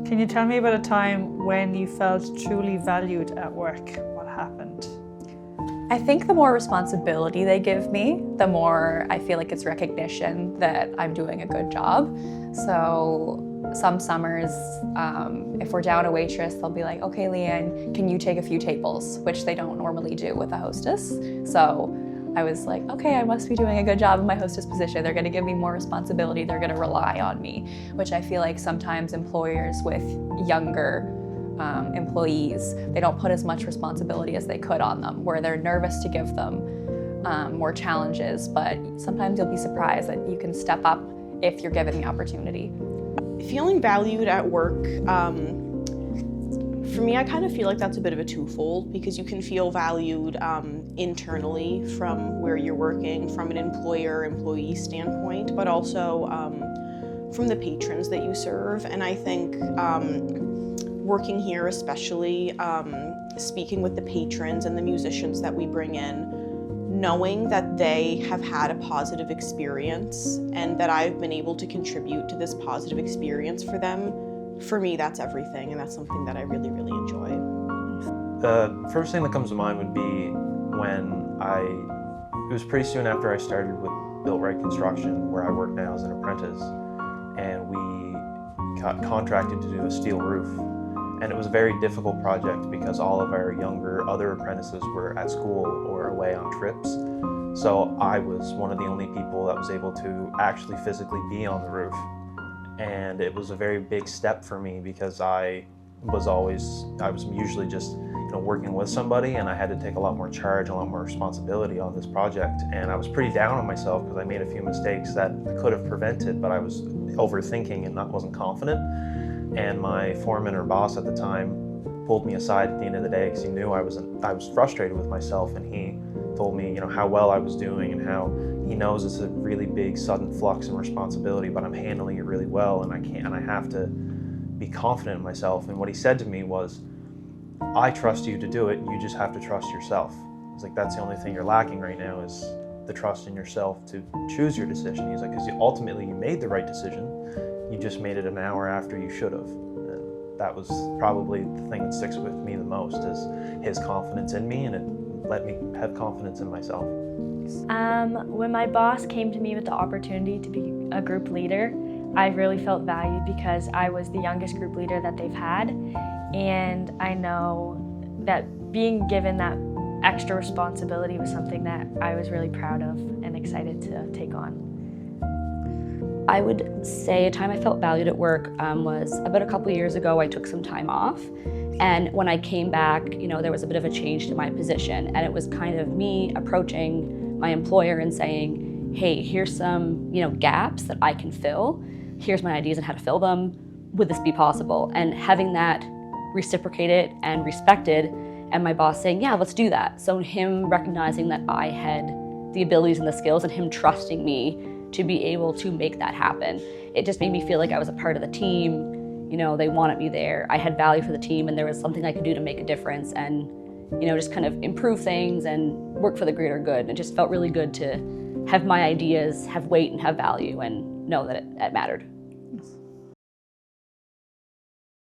Can you tell me about a time when you felt truly valued at work? What happened? I think the more responsibility they give me, the more I feel like it's recognition that I'm doing a good job. So some summers, if we're down a waitress, they'll be like, okay, Leanne, can you take a few tables? Which they don't normally do with a hostess. So I was like, okay, I must be doing a good job in my hostess position. They're gonna give me more responsibility. They're gonna rely on me, which I feel like sometimes employers with younger employees, they don't put as much responsibility as they could on them, where they're nervous to give them more challenges, but sometimes you'll be surprised that you can step up if you're given the opportunity. Feeling valued at work, for me, I kind of feel like that's a bit of a twofold, because you can feel valued internally from where you're working, from an employer-employee standpoint, but also from the patrons that you serve. And I think working here, especially speaking with the patrons and the musicians that we bring in, knowing that they have had a positive experience and that I've been able to contribute to this positive experience for them, for me, that's everything, and that's something that I really, really enjoy. The first thing that comes to mind would be when it was pretty soon after I started with Built Right Construction, where I work now as an apprentice, and we got contracted to do a steel roof. And it was a very difficult project because all of our younger other apprentices were at school or away on trips. So I was one of the only people that was able to actually physically be on the roof. And it was a very big step for me because I was usually just working with somebody, and I had to take a lot more charge, a lot more responsibility on this project. And I was pretty down on myself because I made a few mistakes that I could have prevented, but I was overthinking and wasn't confident. And my foreman or boss at the time pulled me aside at the end of the day because he knew I was frustrated with myself, and he told me how well I was doing and how he knows it's a really big sudden flux and responsibility, but I'm handling it really well, and I have to be confident in myself. And what he said to me was, I trust you to do it, you just have to trust yourself. It's like, that's the only thing you're lacking right now, is the trust in yourself to choose your decision. He's like, because ultimately you made the right decision, you just made it an hour after you should have. And that was probably the thing that sticks with me the most, is his confidence in me, and it let me have confidence in myself. When my boss came to me with the opportunity to be a group leader, I really felt valued because I was the youngest group leader that they've had, and I know that being given that extra responsibility was something that I was really proud of and excited to take on. I would say a time I felt valued at work was about a couple years ago. I took some time off, and when I came back, there was a bit of a change to my position, and it was kind of me approaching my employer and saying, hey, here's some gaps that I can fill. Here's my ideas on how to fill them. Would this be possible? And having that reciprocated and respected, and my boss saying, yeah, let's do that. So him recognizing that I had the abilities and the skills, and him trusting me to be able to make that happen. It just made me feel like I was a part of the team. They wanted me there. I had value for the team, and there was something I could do to make a difference and, just kind of improve things and work for the greater good. And it just felt really good to have my ideas have weight and have value and know that it mattered.